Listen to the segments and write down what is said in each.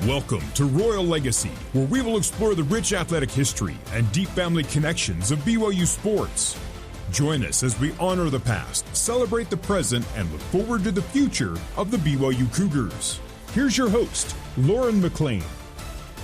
Welcome to Royal Legacy, where we will explore the rich athletic history and deep family connections of BYU sports. Join us as we honor the past, celebrate the present, and look forward to the future of the BYU Cougars. Here's your host, Lauren McClain.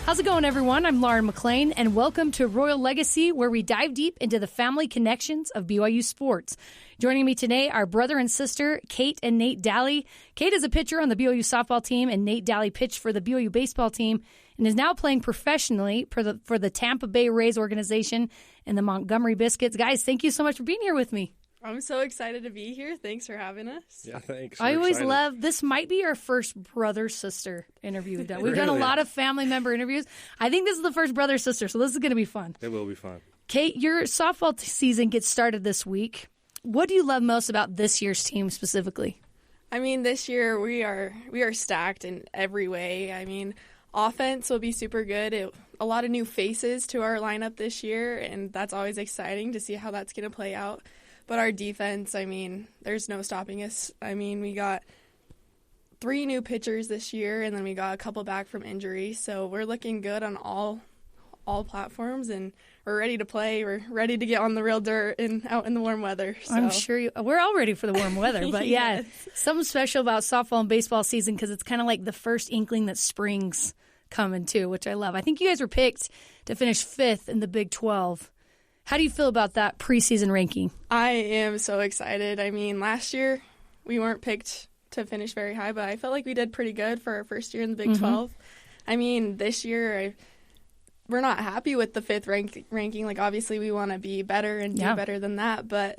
How's it going, everyone? I'm Lauren McClain, and welcome to Royal Legacy, where we dive deep into the family connections of BYU sports. Joining me today are brother and sister, Kate and Nate Dahle. Kate is a pitcher on the BYU softball team, and Nate Dahle pitched for the BYU baseball team and is now playing professionally for the Tampa Bay Rays organization and the Montgomery Biscuits. Guys, thank you so much for being here with me. I'm so excited to be here. Thanks for having us. Yeah, thanks. I always love, this might be our first brother-sister interview we've done. We've done a lot of family member interviews. I think this is the first brother-sister, so this is going to be fun. It will be fun. Kate, your softball season gets started this week. What do you love most about this year's team specifically? I mean, this year we are stacked in every way. I mean, offense will be super good. A lot of new faces to our lineup this year, and that's always exciting to see how that's going to play out. But our defense, I mean, there's no stopping us. I mean, we got 3 new pitchers this year, and then we got a couple back from injury. So we're looking good on all platforms, and we're ready to play. We're ready to get on the real dirt and out in the warm weather. So. I'm sure we're all ready for the warm weather. But yeah, Yes. Something special about softball and baseball season because it's kind of like the first inkling that spring's coming too, which I love. I think you guys were picked to finish 5th in the Big 12. How do you feel about that preseason ranking? I am so excited. I mean, last year we weren't picked to finish very high, but I felt like we did pretty good for our first year in the Big 12. I mean, this year we're not happy with the 5th ranking. Like, obviously we want to be better and do better than that, but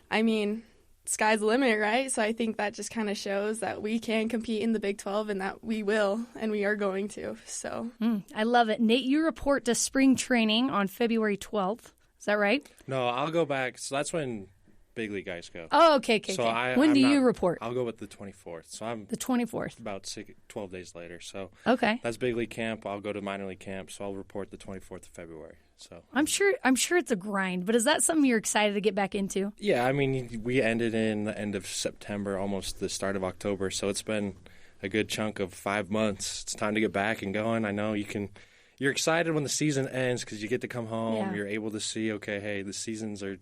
I mean, sky's the limit, right? So I think that just kind of shows that we can compete in the Big 12 and that we will, and we are going to. So I love it. Nate, you report to spring training on February 12th. Is that right? No, I'll go back. So that's when big league guys go. Oh, okay. So when do you report? I'll go with the 24th. So I'm the 24th. About 12 days later. So okay, that's big league camp. I'll go to minor league camp. So I'll report the 24th of February. So I'm sure it's a grind, but is that something you're excited to get back into? Yeah, I mean, we ended in the end of September, almost the start of October. So it's been a good chunk of 5 months. It's time to get back and going. I know you're excited when the season ends because you get to come home. Yeah. You're able to see, okay, hey, the seasons are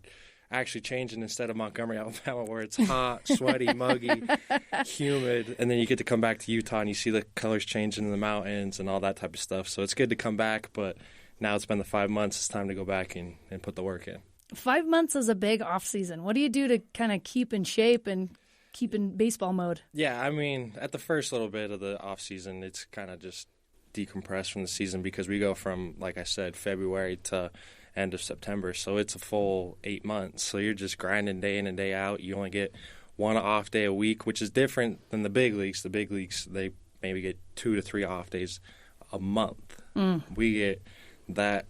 actually changing instead of Montgomery, Alabama, where it's hot, sweaty, muggy, humid. And then you get to come back to Utah and you see the colors changing in the mountains and all that type of stuff. So it's good to come back, but now it's been the 5 months. It's time to go back and put the work in. 5 months is a big off season. What do you do to kind of keep in shape and keep in baseball mode? Yeah, I mean, at the first little bit of the off season, it's kind of just decompress from the season because we go from, like I said, February to end of September. So it's a full 8 months. So you're just grinding day in and day out. You only get 1 off day a week, which is different than the big leagues. The big leagues, they maybe get 2 to 3 off days a month. We get that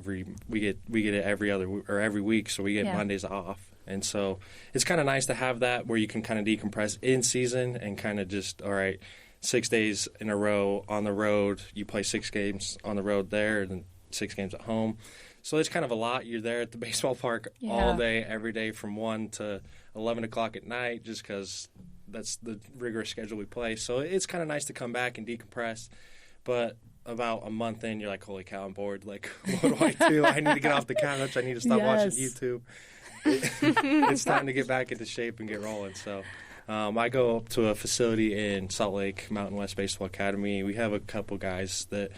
we get it every other or every week. So we get Mondays off. And so it's kind of nice to have that where you can kind of decompress in season and kind of just, all right, 6 days in a row on the road. You play 6 games on the road there and then 6 games at home. So it's kind of a lot. You're there at the baseball park all day, every day from 1 to 11 o'clock at night just because that's the rigorous schedule we play. So it's kind of nice to come back and decompress. But about a month in, you're like, holy cow, I'm bored. Like, what do I do? I need to get off the couch. I need to stop watching YouTube. It's time to get back into shape and get rolling. So I go up to a facility in Salt Lake, Mountain West Baseball Academy. We have a couple guys that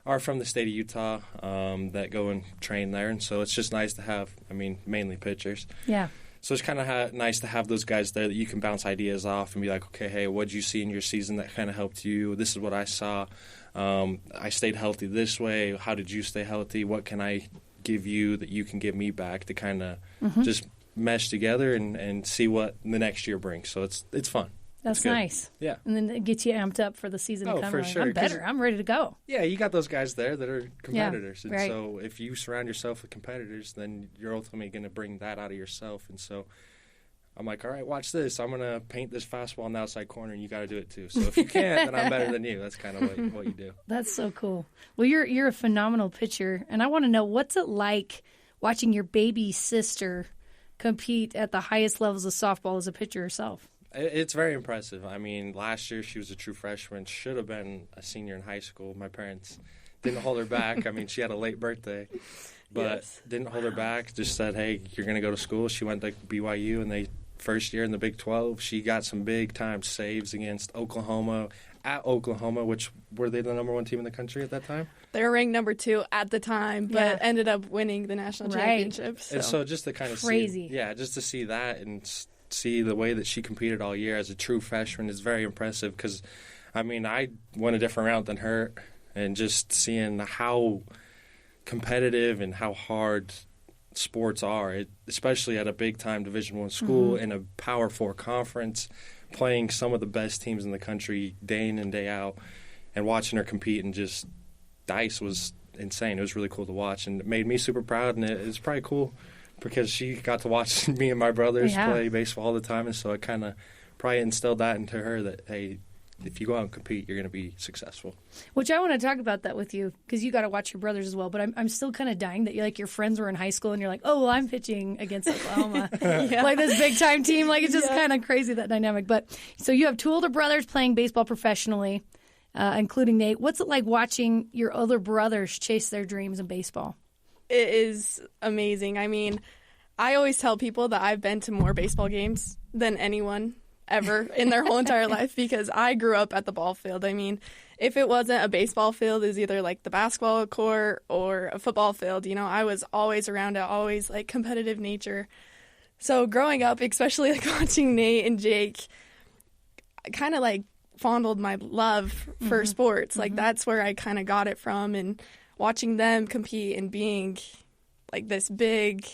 are from the state of Utah that go and train there. And so it's just nice to have, I mean, mainly pitchers. Yeah. So it's kind of nice to have those guys there that you can bounce ideas off and be like, okay, hey, what did you see in your season that kind of helped you? This is what I saw. I stayed healthy this way. How did you stay healthy? What can I give you that you can give me back to kind of just mesh together and see what the next year brings. So it's fun. That's nice. Yeah. And then it gets you amped up for the season to come. Oh, for sure. I'm better. I'm ready to go. Yeah, you got those guys there that are competitors. Yeah, and right. so if you surround yourself with competitors, then you're ultimately going to bring that out of yourself. And so I'm like, all right, watch this. I'm going to paint this fastball in the outside corner, and you got to do it too. So if you can't, then I'm better than you. That's kind of what you do. That's so cool. Well, you're a phenomenal pitcher, and I want to know, what's it like watching your baby sister compete at the highest levels of softball as a pitcher herself? It's very impressive. I mean, last year she was a true freshman, should have been a senior in high school. My parents didn't hold her back. I mean, she had a late birthday, but didn't hold her back. Just said, hey, you're going to go to school. She went to BYU, and first year in the Big 12, she got some big-time saves against Oklahoma, at Oklahoma, which were they the number 1 team in the country at that time? They were ranked number 2 at the time, but ended up winning the national championship. So. And so just to kind of just to see that and see the way that she competed all year as a true freshman is very impressive because, I mean, I went a different route than her, and just seeing how competitive and how hard sports are, especially at a big-time Division I school in a Power 4 conference, playing some of the best teams in the country day in and day out, and watching her compete and just dice was insane. It was really cool to watch, and it made me super proud, and it's probably cool because she got to watch me and my brothers play baseball all the time, and so it kind of probably instilled that into her that, hey, if you go out and compete, you're going to be successful. Which I want to talk about that with you because you got to watch your brothers as well. But I'm still kind of dying that your friends were in high school and you're like, oh, well, I'm pitching against Oklahoma, like this big time team. Like it's just kind of crazy, that dynamic. But so you have 2 older brothers playing baseball professionally, including Nate. What's it like watching your other brothers chase their dreams in baseball? It is amazing. I mean, I always tell people that I've been to more baseball games than anyone ever in their whole entire life because I grew up at the ball field. I mean, if it wasn't a baseball field, it was either like the basketball court or a football field. You know, I was always around it, always like competitive nature. So growing up, especially like watching Nate and Jake, I kind of like fondled my love for sports. Like that's where I kind of got it from, and watching them compete and being like this big,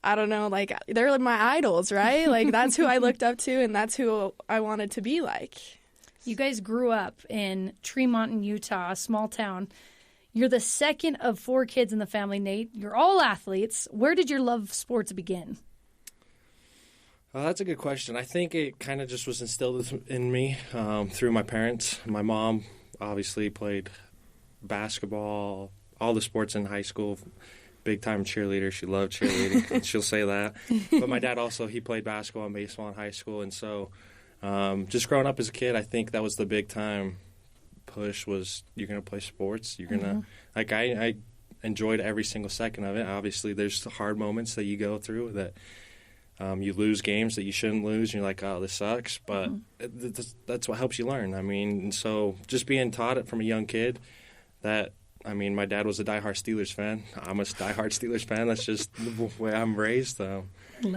I don't know, like they're like my idols, right? Like that's who I looked up to, and that's who I wanted to be like. You guys grew up in Tremont, Utah, a small town. You're the second of 4 kids in the family, Nate. You're all athletes. Where did your love of sports begin? Well, that's a good question. I think it kind of just was instilled in me through my parents. My mom obviously played basketball, all the sports in high school. Big-time cheerleader. She loved cheerleading, and she'll say that. But my dad also, he played basketball and baseball in high school. And so just growing up as a kid, I think that was the big-time push was you're going to play sports. You're going to – like I enjoyed every single second of it. Obviously, there's hard moments that you go through that you lose games that you shouldn't lose, and you're like, oh, this sucks. But that's what helps you learn. I mean, and so just being taught it from a young kid that – I mean, my dad was a diehard Steelers fan. I'm a diehard Steelers fan. That's just the way I'm raised.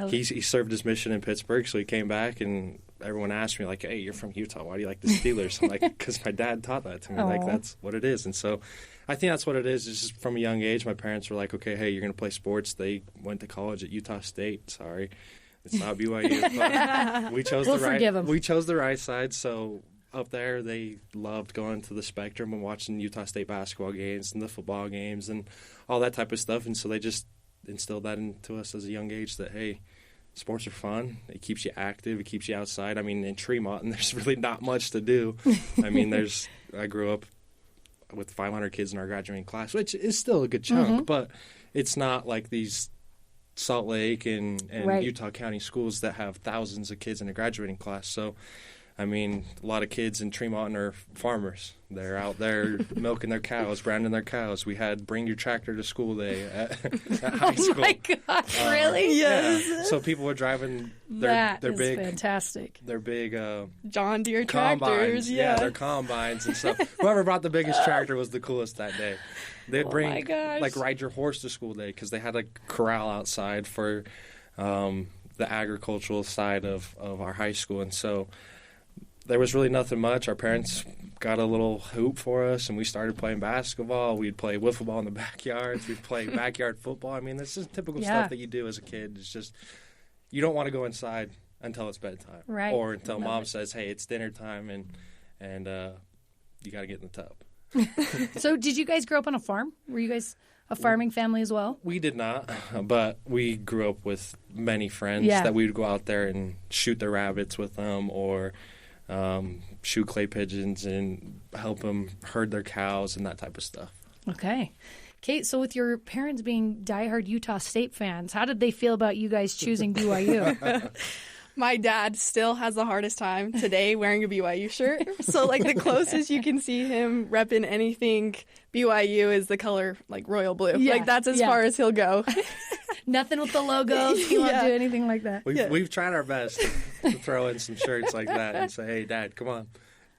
He served his mission in Pittsburgh, so he came back, and everyone asked me, like, hey, you're from Utah. Why do you like the Steelers? I'm like, because my dad taught that to me. Like, that's what it is. And so I think that's what it is. It's just from a young age, my parents were like, okay, hey, you're going to play sports. They went to college at Utah State. Sorry. It's not BYU. But we chose we chose the right side, so up there, they loved going to the Spectrum and watching Utah State basketball games and the football games and all that type of stuff. And so they just instilled that into us as a young age that, hey, sports are fun. It keeps you active. It keeps you outside. I mean, in Tremont, and there's really not much to do. I mean, I grew up with 500 kids in our graduating class, which is still a good chunk, but it's not like these Salt Lake and Utah County schools that have thousands of kids in a graduating class. So, I mean, a lot of kids in Tremont are farmers. They're out there milking their cows, branding their cows. We had Bring Your Tractor to School Day at high school. Oh, my gosh, really? Yes. Yeah. So people were driving their big, fantastic. Their big John Deere combines. tractors. Yeah, their combines and stuff. Whoever brought the biggest tractor was the coolest that day. They'd bring, like, ride your horse to school day because they had a corral outside for the agricultural side of our high school. And so there was really nothing much. Our parents got a little hoop for us, and we started playing basketball. We'd play wiffle ball in the backyards. We'd play backyard football. I mean, this is typical stuff that you do as a kid. It's just you don't want to go inside until it's bedtime, or until mom says, "Hey, it's dinner time," and you got to get in the tub. So, did you guys grow up on a farm? Were you guys a farming family as well? We did not, but we grew up with many friends that we would go out there and shoot the rabbits with them, or shoot clay pigeons and help them herd their cows and that type of stuff. Okay. Kate, so with your parents being diehard Utah State fans, how did they feel about you guys choosing BYU? My dad still has the hardest time today wearing a BYU shirt. So, like, the closest you can see him repping anything BYU is the color, like, royal blue. Yeah, like, that's as far as he'll go. Nothing with the logos. He won't do anything like that. We've tried our best to throw in some shirts like that and say, hey, Dad, come on.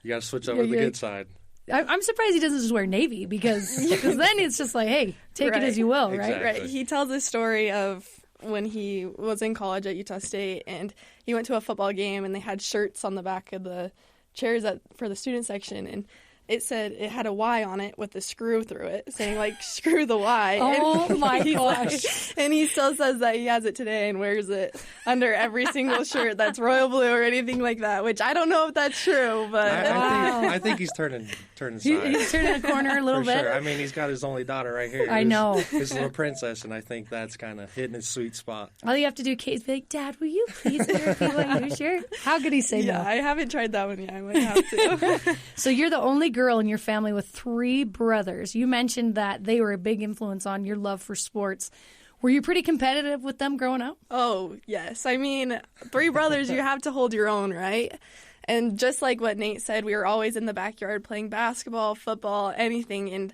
You got to switch over to the good side. I'm surprised he doesn't just wear navy because then it's just like, hey, take it as you will, exactly. right? Right. He tells a story of when he was in college at Utah State, and he went to a football game, and they had shirts on the back of the chairs for the student section, and it said it had a Y on it with a screw through it, saying, like, screw the Y. Oh, my gosh. And he still says that he has it today and wears it under every single shirt that's royal blue or anything like that, which I don't know if that's true, but... I think he's turning side. He's turning a corner a little For bit. sure. I mean, he's got his only daughter right here. I know. His little princess, and I think that's kind of hitting his sweet spot. All you have to do, Kate, is be like, Dad, will you please wear a BYU shirt? How could he say no? Yeah, I haven't tried that one yet. I might have to. So you're the only girl in your family with 3 brothers. You mentioned that they were a big influence on your love for sports. Were you pretty competitive with them growing up? Oh, yes. I mean, 3 brothers, you have to hold your own, right? And just like what Nate said, we were always in the backyard playing basketball, football, anything. And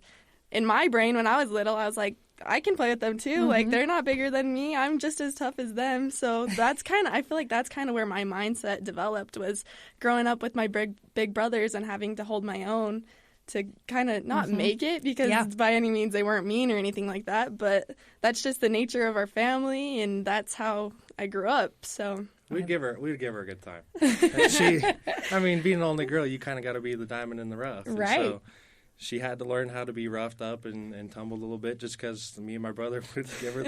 in my brain, when I was little, I was like, I can play with them too. Like, they're not bigger than me. I'm just as tough as them. So that's I feel like that's kind of where my mindset developed, was growing up with my big brothers and having to hold my own to kind of not make it, because by any means they weren't mean or anything like that. But that's just the nature of our family, and that's how I grew up. So we'd give her a good time. I mean, being the only girl, you kind of got to be the diamond in the rough. Right. And so she had to learn how to be roughed up and tumbled a little bit, just because me and my brother would give her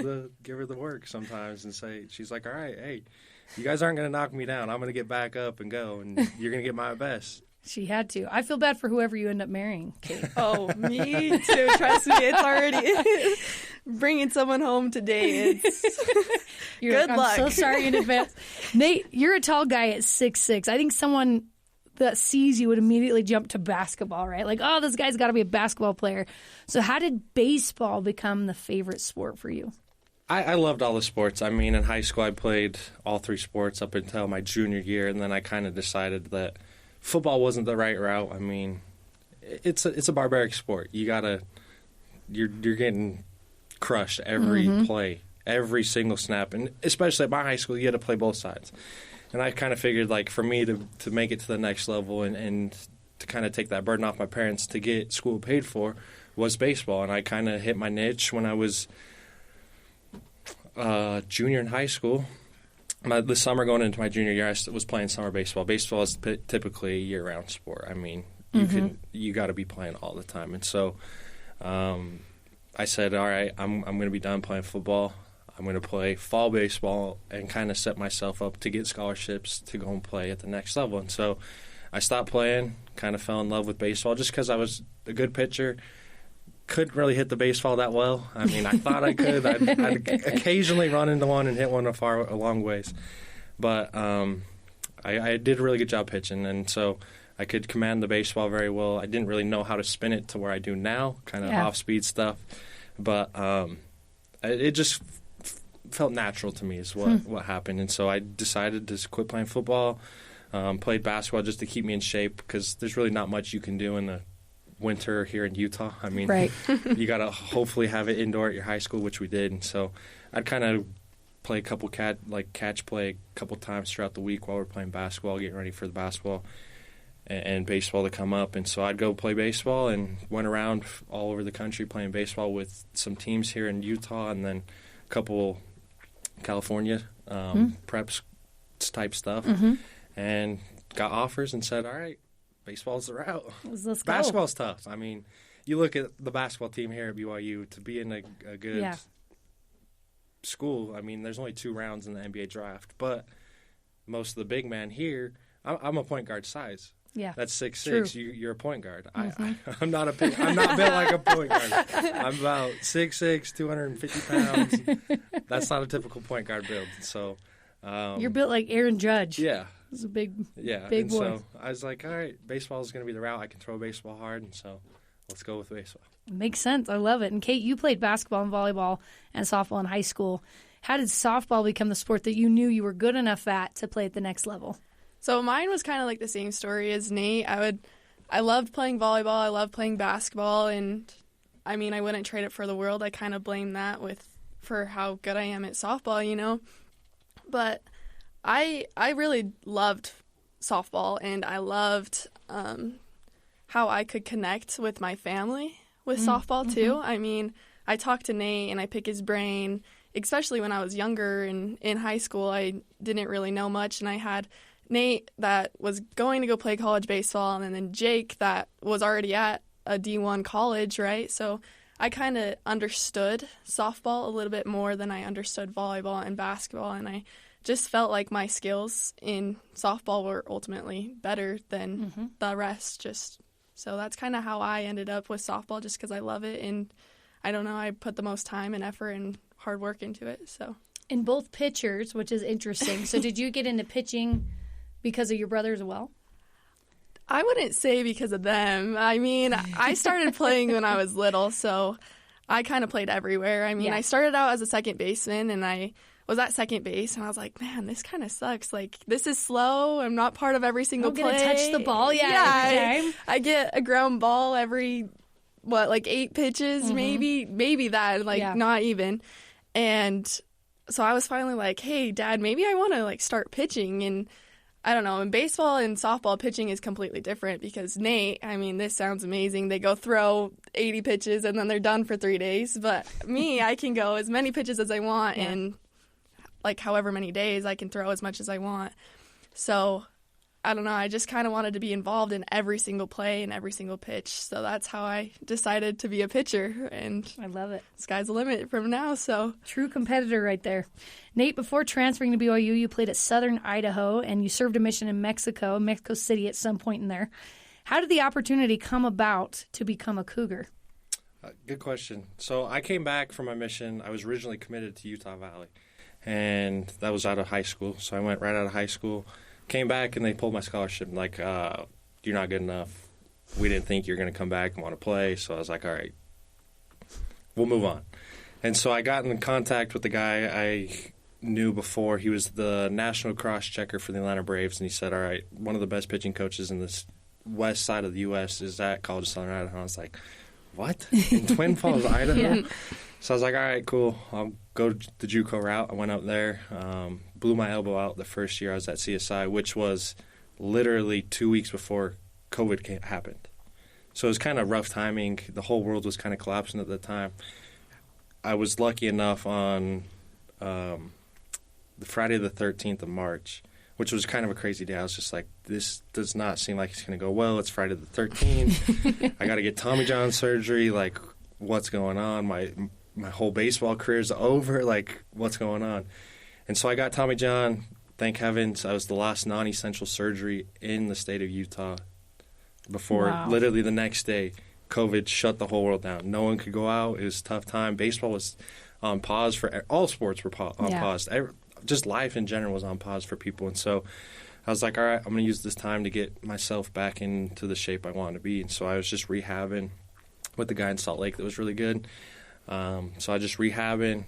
the work sometimes and say, she's like, all right, hey, you guys aren't going to knock me down. I'm going to get back up and go, and you're going to get my best. She had to. I feel bad for whoever you end up marrying, Kate. Oh, me too. Trust me, it's already bringing someone home today. Good luck. I'm so sorry in advance. Nate, you're a tall guy at 6'6". I think someone that sees you would immediately jump to basketball, right? Like, oh, this guy's got to be a basketball player. So how did baseball become the favorite sport for you? I loved all the sports. I mean, in high school, I played all 3 sports up until my junior year, and then I kind of decided that football wasn't the right route. I mean, it's a barbaric sport. You're getting crushed every play, every single snap, and especially at my high school, you had to play both sides. And I kind of figured, like, for me to make it to the next level and to kind of take that burden off my parents to get school paid for was baseball. And I kind of hit my niche when I was junior in high school. The summer going into my junior year, I was playing summer baseball. Baseball is typically a year-round sport. I mean, you got to be playing all the time. And so I said, all right, I'm going to be done playing football. I'm going to play fall baseball and kind of set myself up to get scholarships to go and play at the next level. And so I stopped playing, kind of fell in love with baseball just because I was a good pitcher. Couldn't really hit the baseball that well. I mean, I thought I could. I'd occasionally run into one and hit one a long ways. But I did a really good job pitching, and so I could command the baseball very well. I didn't really know how to spin it to where I do now, kind of off-speed stuff. But it just felt natural to me is what happened. And so I decided to quit playing football, played basketball just to keep me in shape, because there's really not much you can do in the winter here in Utah. I mean, you got to hopefully have it indoor at your high school, which we did. And so I'd kind of play a couple catch play a couple times throughout the week while we're playing basketball, getting ready for the basketball and baseball to come up. And so I'd go play baseball and went around all over the country playing baseball with some teams here in Utah and then a couple California preps type stuff, and got offers and said, all right, baseball's the route. Let's go. Basketball's tough. I mean, you look at the basketball team here at BYU, to be in a good school, I mean, there's only 2 rounds in the NBA draft, but most of the big men here, I'm a point guard size. Yeah, that's 6'6". You're a point guard. I'm not built like a point guard. I'm about 6'6", 250 pounds. That's not a typical point guard build. So you're built like Aaron Judge. Yeah, he's a big boy. So I was like, all right, baseball is going to be the route. I can throw baseball hard, and so let's go with baseball. Makes sense. I love it. And Kate, you played basketball and volleyball and softball in high school. How did softball become the sport that you knew you were good enough at to play at the next level? So mine was kind of like the same story as Nate. I loved playing volleyball. I loved playing basketball, and I mean, I wouldn't trade it for the world. I kind of blame that for how good I am at softball, you know. But I really loved softball, and I loved how I could connect with my family with softball too. I mean, I talk to Nate and I pick his brain, especially when I was younger and in high school. I didn't really know much, and I had Nate that was going to go play college baseball, and then Jake that was already at a D1 college, right? So I kind of understood softball a little bit more than I understood volleyball and basketball, and I just felt like my skills in softball were ultimately better than the rest. So that's kind of how I ended up with softball, just because I love it, and I don't know, I put the most time and effort and hard work into it. So in both pitchers, which is interesting. So did you get into pitching because of your brother as well? I wouldn't say because of them. I mean, I started playing when I was little, so I kind of played everywhere. I mean, I started out as a second baseman, and I was at second base, and I was like, man, this kind of sucks. Like, this is slow. I'm not part of every single play. I'm going to touch the ball every time. I get a ground ball every, 8 pitches, maybe that, not even. And so I was finally like, hey, Dad, maybe I want to, start pitching. And I don't know, in baseball and softball, pitching is completely different because Nate, I mean, this sounds amazing. They go throw 80 pitches, and then they're done for 3 days. But me, I can go as many pitches as I want, and however many days, I can throw as much as I want. So, I don't know, I just kind of wanted to be involved in every single play and every single pitch. So that's how I decided to be a pitcher. And I love it. Sky's the limit from now, so. True competitor right there. Nate, before transferring to BYU, you played at Southern Idaho, and you served a mission in Mexico City at some point in there. How did the opportunity come about to become a Cougar? Good question. So I came back from my mission. I was originally committed to Utah Valley, and that was out of high school. So I went right out of high school, came back, and they pulled my scholarship. Like, you're not good enough. We didn't think you were going to come back and want to play. So I was like, all right, we'll move on. And so I got in contact with the guy I knew before. He was the national cross-checker for the Atlanta Braves, and he said, all right, one of the best pitching coaches in this west side of the U.S. is at College of Southern Idaho. And I was like, what? In Twin Falls, Idaho? Yeah. So I was like, all right, cool. I'll go the JUCO route. I went up there, blew my elbow out the first year I was at CSI, which was literally 2 weeks before COVID happened. So it was kind of rough timing. The whole world was kind of collapsing at the time. I was lucky enough on the Friday the 13th of March, which was kind of a crazy day. I was just like, this does not seem like it's going to go well. It's Friday the 13th. I got to get Tommy John surgery. Like, what's going on? My whole baseball career is over. Like, what's going on? And so I got Tommy John. Thank heavens. I was the last non-essential surgery in the state of Utah before literally the next day, COVID shut the whole world down. No one could go out. It was a tough time. Baseball was on pause for all sports were on pause. Just life in general was on pause for people. And so I was like, all right, I'm going to use this time to get myself back into the shape I wanted to be. And so I was just rehabbing with the guy in Salt Lake that was really good. So I just rehabbing,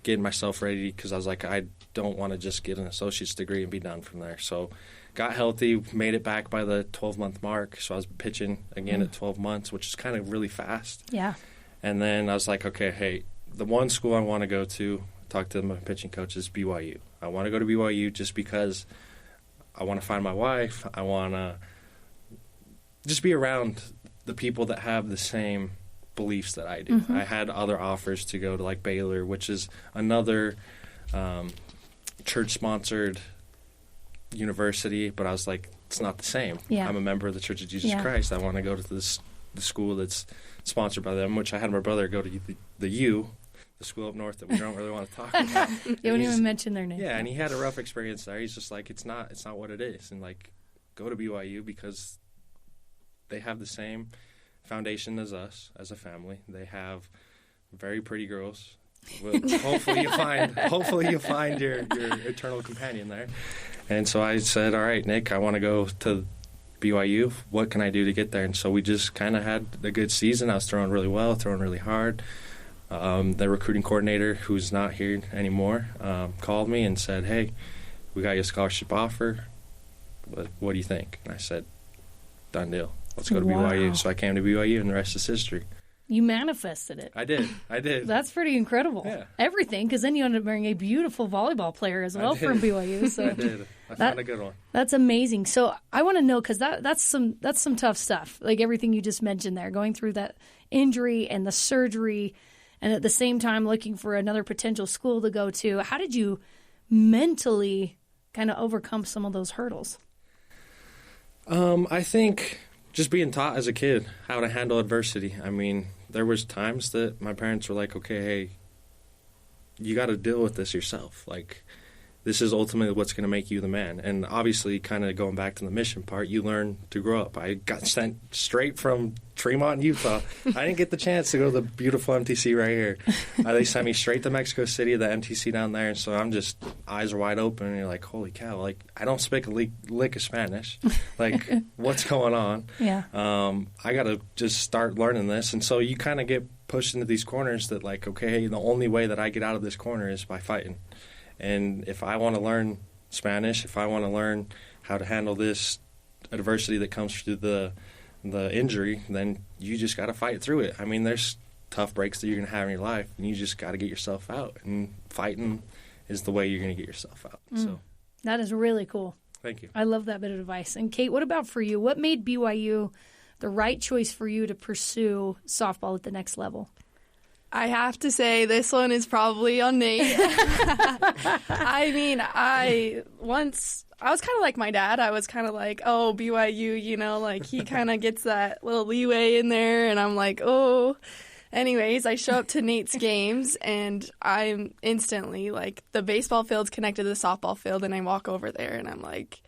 getting myself ready because I was like, I don't want to just get an associate's degree and be done from there. So got healthy, made it back by the 12-month mark. So I was pitching again at 12 months, which is kind of really fast. Yeah. And then I was like, okay, hey, the one school I want to go to, talk to my pitching coach, is BYU. I want to go to BYU just because I want to find my wife. I want to just be around the people that have the same beliefs that I do. I had other offers to go to like Baylor, which is another church-sponsored university, but I was like, it's not the same. Yeah. I'm a member of the Church of Jesus Christ. I want to go to the school that's sponsored by them, which I had my brother go to the U, the school up north that we don't really want to talk about. You don't even mention their name. Yeah, and he had a rough experience there. He's just like, it's not what it is. And like, go to BYU because they have the same foundation as us as a family. They have very pretty girls. Well, hopefully you find your eternal companion there. And so I said, all right, Nick, I want to go to BYU. What can I do to get there? And so we just kind of had a good season. I was throwing really well, throwing really hard. the recruiting coordinator, who's not here anymore, called me and said, "Hey, we got you a scholarship offer. What do you think?" And I said, "Done deal. Let's go to BYU." So I came to BYU, and the rest is history. You manifested it. I did. That's pretty incredible. Yeah. Everything, because then you ended up marrying a beautiful volleyball player as well from BYU. So I did. I found a good one. That's amazing. So I want to know, because that's some tough stuff, like everything you just mentioned there, going through that injury and the surgery, and at the same time looking for another potential school to go to. How did you mentally kind of overcome some of those hurdles? I think just being taught as a kid how to handle adversity. I mean, there was times that my parents were like, "Okay, hey, you got to deal with this yourself. Like, this is ultimately what's going to make you the man." And obviously, kind of going back to the mission part, you learn to grow up. I got sent straight from Tremont, Utah. I didn't get the chance to go to the beautiful MTC right here. They sent me straight to Mexico City, the MTC down there. And so I'm just, eyes are wide open, and you're like, holy cow, like, I don't speak a lick of Spanish. Like, what's going on? Yeah. I got to just start learning this. And so you kind of get pushed into these corners that, like, okay, the only way that I get out of this corner is by fighting. And if I want to learn Spanish, if I want to learn how to handle this adversity that comes through the injury, then you just got to fight through it. I mean, there's tough breaks that you're going to have in your life, and you just got to get yourself out. And fighting is the way you're going to get yourself out. So that is really cool. Thank you. I love that bit of advice. And Kate, what about for you? What made BYU the right choice for you to pursue softball at the next level? I have to say this one is probably on Nate. I mean, I was kind of like my dad. I was kind of like, oh, BYU, you know, like he kind of gets that little leeway in there. And I'm like, oh. Anyways, I show up to Nate's games, and I'm instantly like, the baseball field's connected to the softball field, and I walk over there, and I'm like,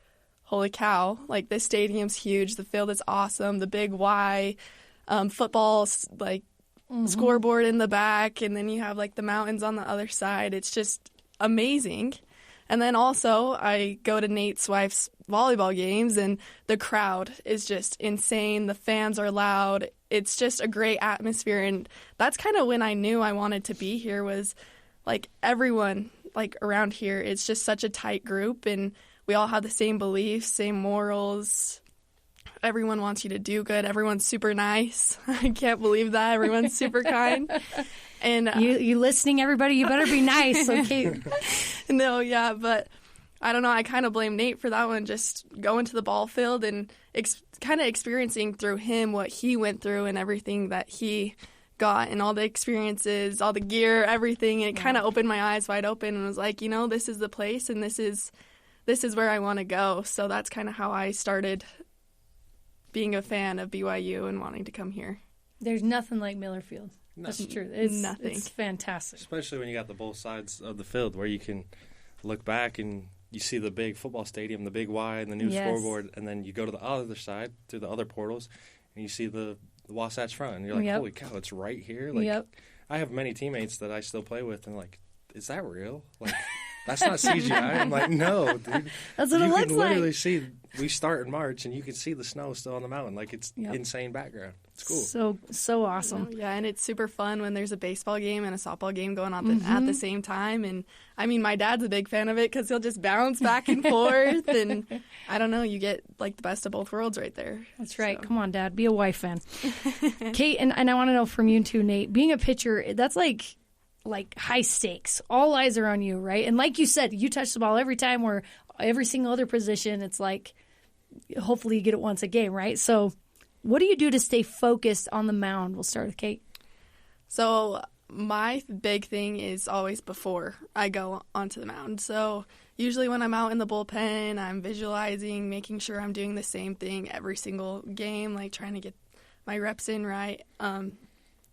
holy cow, like this stadium's huge. The field is awesome. The big Y, football's like, scoreboard in the back, and then you have like the mountains on the other side. It's just amazing. And then also I go to Nate's wife's volleyball games, and the crowd is just insane. The fans are loud. It's just a great atmosphere, and that's kind of when I knew I wanted to be here, was like everyone like around here. It's just such a tight group, and we all have the same beliefs, same morals. Everyone wants you to do good. Everyone's super nice. I can't believe that. Everyone's super kind. And you listening, everybody? You better be nice, okay? No, yeah, but I don't know. I kind of blame Nate for that one. Just going to the ball field and kind of experiencing through him what he went through and everything that he got, and all the experiences, all the gear, everything. And it kind of opened my eyes wide open, and was like, you know, this is the place, and this is where I want to go. So that's kind of how I started being a fan of BYU and wanting to come here. There's nothing like Miller Field. That's true. It's nothing. It's fantastic. Especially when you got the both sides of the field, where you can look back and you see the big football stadium, the big Y, and the new scoreboard, and then you go to the other side through the other portals, and you see the Wasatch Front, and you're like, holy cow, it's right here. Like, I have many teammates that I still play with, and like, is that real? Like, that's not CGI. I'm like, no, dude. That's what it looks like. You can literally see, we start in March, and you can see the snow still on the mountain. Like, it's insane background. It's cool. So awesome. Yeah, and it's super fun when there's a baseball game and a softball game going on at the same time. And, I mean, my dad's a big fan of it because he'll just bounce back and forth. And, I don't know, you get, like, the best of both worlds right there. That's right. So. Come on, Dad. Be a wife fan. Kate, and I want to know from you, too, Nate, being a pitcher, that's like high stakes. All eyes are on you, right? And like you said, you touch the ball every time, where every single other position, it's like, hopefully you get it once a game, right? So what do you do to stay focused on the mound? We'll start with Kate. So my big thing is always before I go onto the mound. So usually when I'm out in the bullpen, I'm visualizing, making sure I'm doing the same thing every single game, like trying to get my reps in right.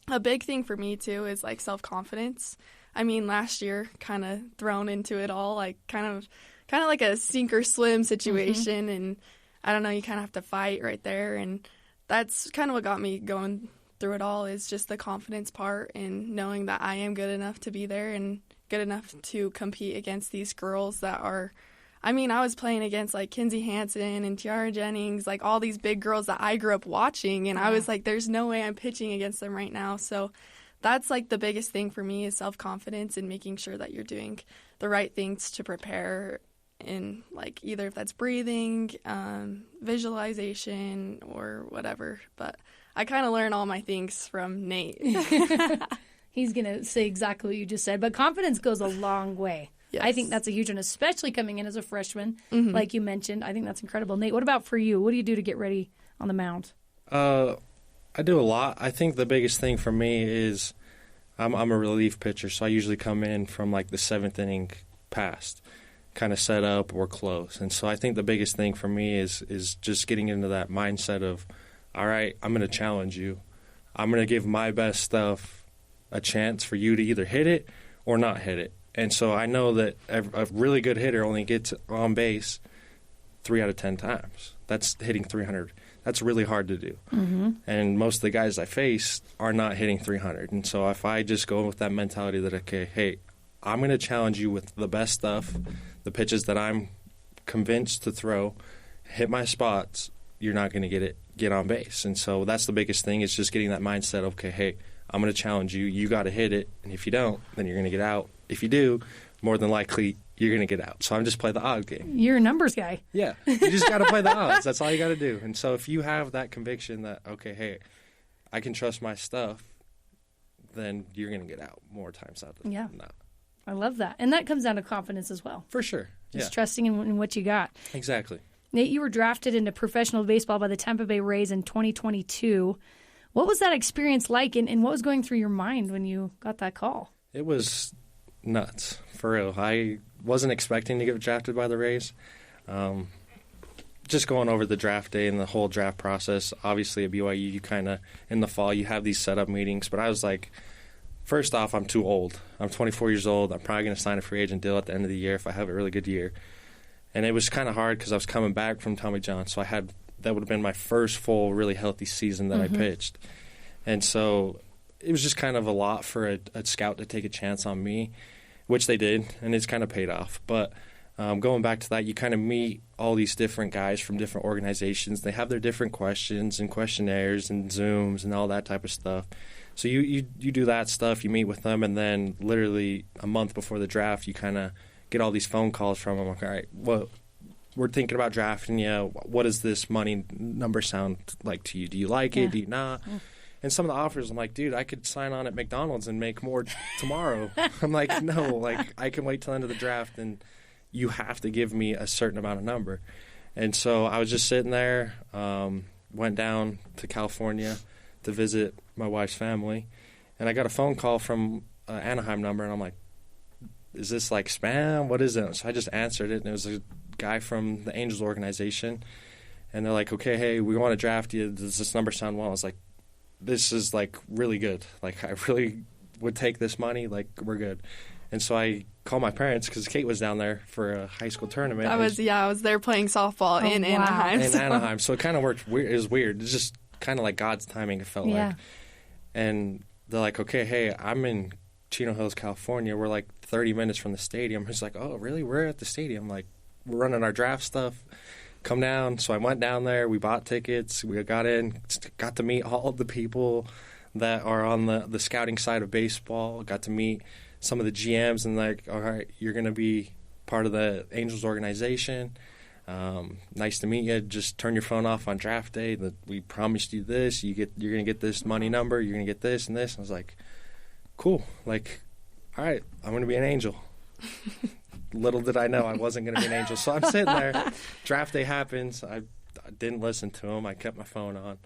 A big thing for me, too, is, like, self-confidence. I mean, last year, kind of thrown into it all, like, kind of like a sink-or-swim situation, and I don't know, you kind of have to fight right there, and that's kind of what got me going through it all, is just the confidence part and knowing that I am good enough to be there and good enough to compete against these girls that are, I mean, I was playing against, like, Kinsey Hansen and Tiara Jennings, like, all these big girls that I grew up watching, and I was like, there's no way I'm pitching against them right now. So that's like the biggest thing for me is self-confidence and making sure that you're doing the right things to prepare in, like, either if that's breathing, visualization, or whatever. But I kind of learn all my things from Nate. He's going to say exactly what you just said, but confidence goes a long way. Yes. I think that's a huge one, especially coming in as a freshman, like you mentioned. I think that's incredible. Nate, what about for you? What do you do to get ready on the mound? I do a lot. I think the biggest thing for me is I'm a relief pitcher, so I usually come in from like the 7th inning past, kind of set up or close. And so I think the biggest thing for me is just getting into that mindset of, all right, I'm going to challenge you. I'm going to give my best stuff a chance for you to either hit it or not hit it. And so I know that a really good hitter only gets on base 3 out of 10 times. That's hitting 300. That's really hard to do. And most of the guys I face are not hitting 300. And so if I just go with that mentality that, okay, hey, I'm going to challenge you with the best stuff, the pitches that I'm convinced to throw, hit my spots, you're not going to get on base. And so that's the biggest thing, is just getting that mindset, okay, hey, I'm going to challenge you. You got to hit it. And if you don't, then you're going to get out. If you do, more than likely, you're going to get out. So I'm just play the odd game. You're a numbers guy. Yeah. You just got to play the odds. That's all you got to do. And so if you have that conviction that, okay, hey, I can trust my stuff, then you're going to get out more times than not. I love that. And that comes down to confidence as well. For sure. Just trusting in what you got. Exactly. Nate, you were drafted into professional baseball by the Tampa Bay Rays in 2022. What was that experience like, and what was going through your mind when you got that call? It was nuts, for real. I wasn't expecting to get drafted by the Rays. Just going over the draft day and the whole draft process, obviously at BYU, you kind of, in the fall, you have these setup meetings. But I was like, first off, I'm too old. I'm 24 years old. I'm probably going to sign a free agent deal at the end of the year if I have a really good year. And it was kind of hard because I was coming back from Tommy John, so that would have been my first full, really healthy season that I pitched. And so it was just kind of a lot for a scout to take a chance on me, which they did, and it's kind of paid off. But going back to that, you kind of meet all these different guys from different organizations. They have their different questions and questionnaires and Zooms and all that type of stuff. So you do that stuff, you meet with them, and then literally a month before the draft, you kind of get all these phone calls from them. Like, all right, well, we're thinking about drafting you. What does this money number sound like to you? Do you like it? Do you not? And some of the offers, I'm like, dude, I could sign on at McDonald's and make more tomorrow. I'm like, no, like, I can wait till the end of the draft, and you have to give me a certain amount of number. And so I was just sitting there, went down to California to visit my wife's family, and I got a phone call from an Anaheim number, and I'm like, is this like spam? What is it? So I just answered it, and it was a guy from the Angels organization, and they're like, okay, hey, we want to draft you. Does this number sound well? I was like, this is like really good. Like, I really would take this money. Like, we're good. And so I called my parents because Kate was down there for a high school tournament. I was there playing softball in Anaheim. In Anaheim. So it kind of worked weird. It was weird. It's just kind of like God's timing, it felt like. And they're like, okay, hey, I'm in Chino Hills, California. We're like 30 minutes from the stadium. He's like, oh, really? We're at the stadium. Like, we're running our draft stuff. Come down. So I went down there. We bought tickets. We got in. Got to meet all of the people that are on the scouting side of baseball. Got to meet some of the GMs, and like, all right, you're going to be part of the Angels organization. Nice to meet you. Just turn your phone off on draft day. We promised you this. You're going to get this money number. You're going to get this and this. And I was like, cool. Like, all right, I'm going to be an Angel. Little did I know I wasn't going to be an Angel. So I'm sitting there. Draft day happens. I didn't listen to him. I kept my phone on.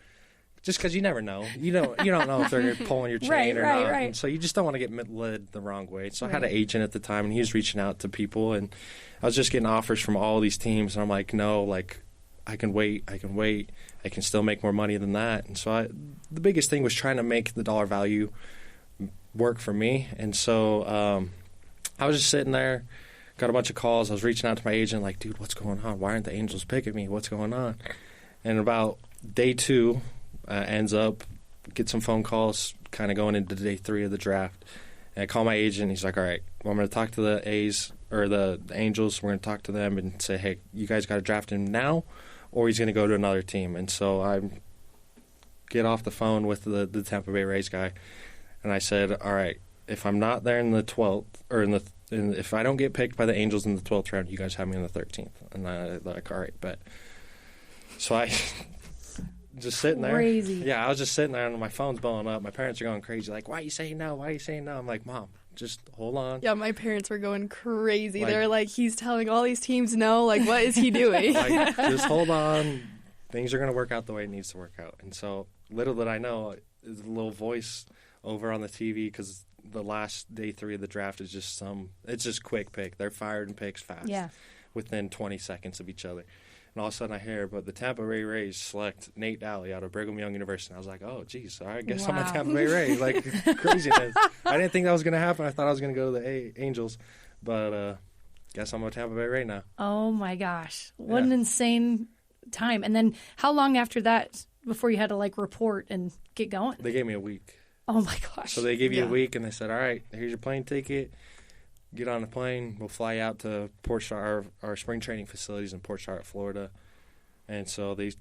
Just because you never know. You don't know if they're pulling your chain or not. Right. And so you just don't want to get led the wrong way. So I had an agent at the time, and he was reaching out to people, and I was just getting offers from all these teams. And I'm like, no, like, I can wait. I can still make more money than that. And so the biggest thing was trying to make the dollar value work for me. And so I was just sitting there, got a bunch of calls. I was reaching out to my agent, like, dude, what's going on? Why aren't the Angels picking me? What's going on? And about day 2, ends up, get some phone calls kind of going into day 3 of the draft. And I call my agent. He's like, all right, well, I'm going to talk to the A's or the Angels. We're going to talk to them and say, hey, you guys got to draft him now, or he's going to go to another team. And so I get off the phone with the Tampa Bay Rays guy. And I said, all right, if I'm not there in the 12th, or if I don't get picked by the Angels in the 12th round, you guys have me in the 13th. And I like, all right, bet. So I just sitting there. Crazy. Yeah, I was just sitting there and my phone's blowing up. My parents are going crazy. Like, why are you saying no? Why are you saying no? I'm like, Mom, just hold on. Yeah, my parents were going crazy. Like, they're like, he's telling all these teams no. Like, what is he doing? Like, just hold on. Things are going to work out the way it needs to work out. And so little did I know, is a little voice over on the TV, because the last day 3 of the draft is just it's just quick pick. They're fired and picks fast. Yeah. Within 20 seconds of each other. And all of a sudden I hear, but the Tampa Bay Rays select Nate Dahle out of Brigham Young University. And I was like, oh, geez, all right, I guess I'm a Tampa Bay Ray. Like, craziness. I didn't think that was going to happen. I thought I was going to go to the Angels. But guess I'm a Tampa Bay Ray now. Oh, my gosh. What an insane time. And then how long after that before you had to, like, report and get going? They gave me a week. Oh, my gosh. So they give you a week, and they said, all right, here's your plane ticket. Get on the plane. We'll fly out to Port Charlotte, our spring training facilities in Port Charlotte, Florida. And so I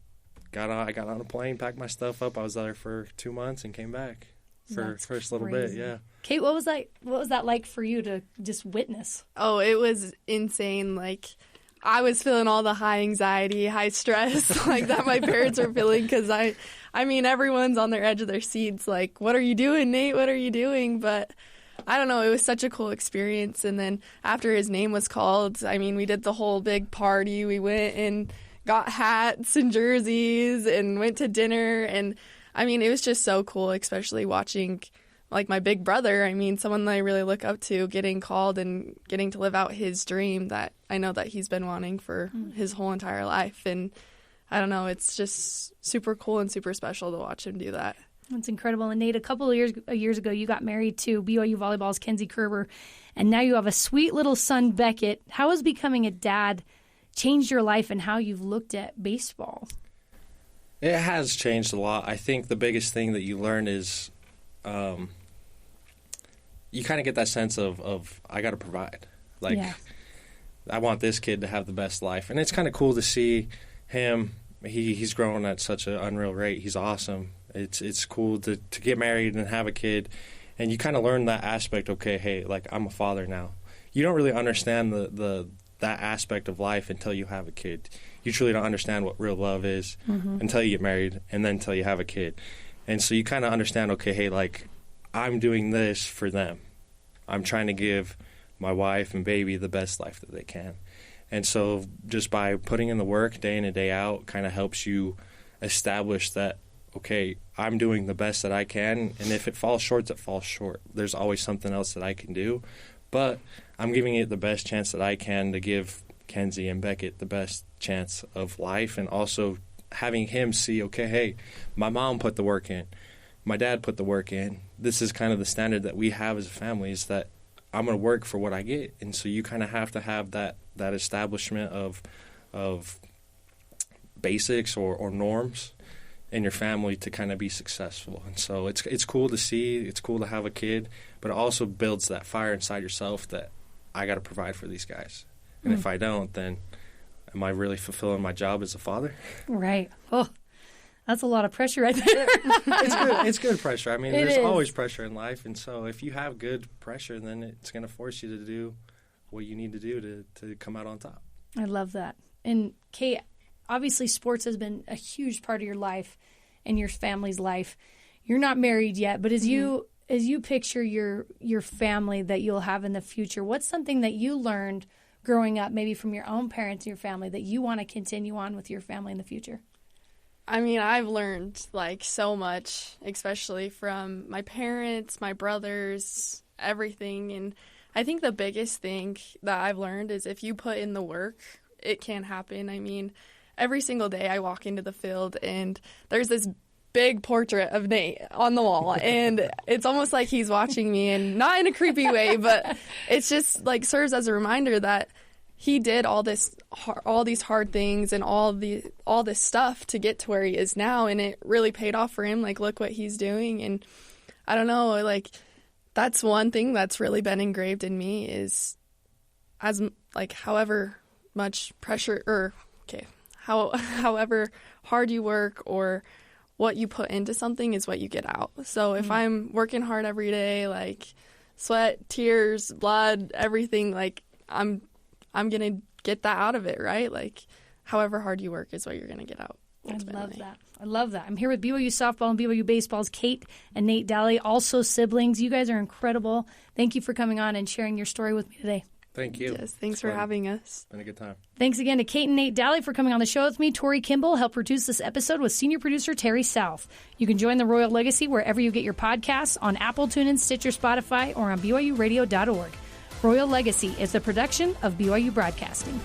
got on a plane, packed my stuff up. I was there for 2 months and came back for That's first little crazy. bit. Yeah. Kate, what was that like for you to just witness? Oh, it was insane. Like, I was feeling all the high anxiety, high stress, like that my parents were feeling, because I mean, everyone's on their edge of their seats. Like, what are you doing, Nate? What are you doing? But I don't know. It was such a cool experience. And then after his name was called, I mean, we did the whole big party. We went and got hats and jerseys and went to dinner. And I mean, it was just so cool, especially watching like my big brother. I mean, someone that I really look up to, getting called and getting to live out his dream that I know that he's been wanting for his whole entire life. And I don't know, it's just super cool and super special to watch him do that. That's incredible. And Nate, a couple of years ago, you got married to BYU Volleyball's Kenzie Kerber, and now you have a sweet little son, Beckett. How has becoming a dad changed your life and how you've looked at baseball? It has changed a lot. I think the biggest thing that you learn is you kind of get that sense of I got to provide. Like, I want this kid to have the best life. And it's kind of cool to see him. He's growing at such an unreal rate. He's awesome. It's cool to get married and have a kid, and you kind of learn that aspect. Okay, hey, like, I'm a father now. You don't really understand that aspect of life until you have a kid. You truly don't understand what real love is until you get married, and then until you have a kid. And so you kind of understand. Okay, hey, like, I'm doing this for them. I'm trying to give my wife and baby the best life that they can. And so just by putting in the work day in and day out kind of helps you establish that, okay, I'm doing the best that I can, and if it falls short, it falls short. There's always something else that I can do, but I'm giving it the best chance that I can to give Kenzie and Beckett the best chance of life, and also having him see, okay, hey, my mom put the work in, my dad put the work in. This is kind of the standard that we have as a family, is that I'm going to work for what I get. And so you kind of have to have that establishment of basics or norms in your family to kind of be successful. And so it's cool to see, it's cool to have a kid, but it also builds that fire inside yourself that I got to provide for these guys. And if I don't, then am I really fulfilling my job as a father? Right. Oh, that's a lot of pressure right there. It's good pressure. I mean, there's always pressure in life. And so if you have good pressure, then it's going to force you to do what you need to do to come out on top. I love that. And Kate, obviously sports has been a huge part of your life and your family's life. You're not married yet, but as you picture your family that you'll have in the future, what's something that you learned growing up, maybe from your own parents and your family, that you want to continue on with your family in the future? I mean, I've learned like so much, especially from my parents, my brothers, everything. And I think the biggest thing that I've learned is if you put in the work, it can happen. I mean, every single day I walk into the field and there's this big portrait of Nate on the wall, and it's almost like he's watching me, and not in a creepy way, but it's just like serves as a reminder that he did all these hard things and all this stuff to get to where he is now, and it really paid off for him. Like, look what he's doing. And I don't know, like, that's one thing that's really been engraved in me is however much pressure however hard you work or what you put into something is what you get out. So if I'm working hard every day, like sweat, tears, blood, everything, like I'm going to get that out of it, right? Like however hard you work is what you're going to get out. Ultimately. I love that. I'm here with BYU softball and BYU baseball's Kate and Nate Dahle, also siblings. You guys are incredible. Thank you for coming on and sharing your story with me today. Thank you. Yes, thanks for having us. It's been a good time. Thanks again to Kate and Nate Dahle for coming on the show with me. Tori Kimball helped produce this episode with senior producer Terry South. You can join the Royal Legacy wherever you get your podcasts, on Apple, TuneIn, Stitcher, Spotify, or on BYUradio.org. Royal Legacy is the production of BYU Broadcasting.